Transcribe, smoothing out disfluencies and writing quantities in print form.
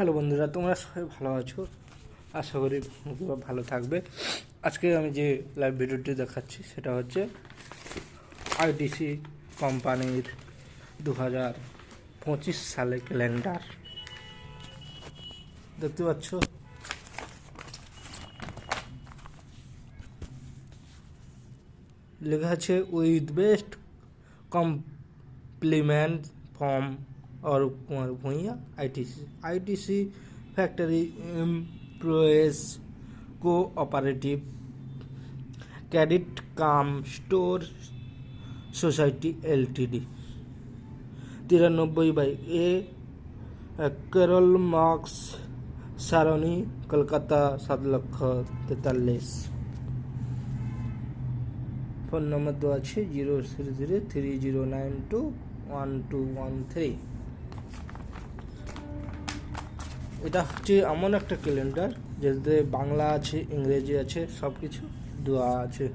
Hello বন্ধুরা, তোমরা সবাই ভালো আছো? আশা করি তোমরা ভালো থাকবে। আজকে আমি যে লাইভ ভিডিওটি দেখাচ্ছি সেটা হচ্ছে আইটিসি কোম্পানির 2025 সালে ক্যালেন্ডার। দেখতে পাচ্ছ, লেখা আছে with best compliment from Arup Kumar Bhuiyan, ITC factory employees cooperative credit cum store society LTD, 93/A Karl Marx Sarani, Calcutta 7,43,000। Phone নম্বর দেওয়া আছে 03309212113। এটা হচ্ছে এমন একটা ক্যালেন্ডার যেটাতে বাংলা আছে, ইংরেজি আছে, সব কিছু দেওয়া আছে।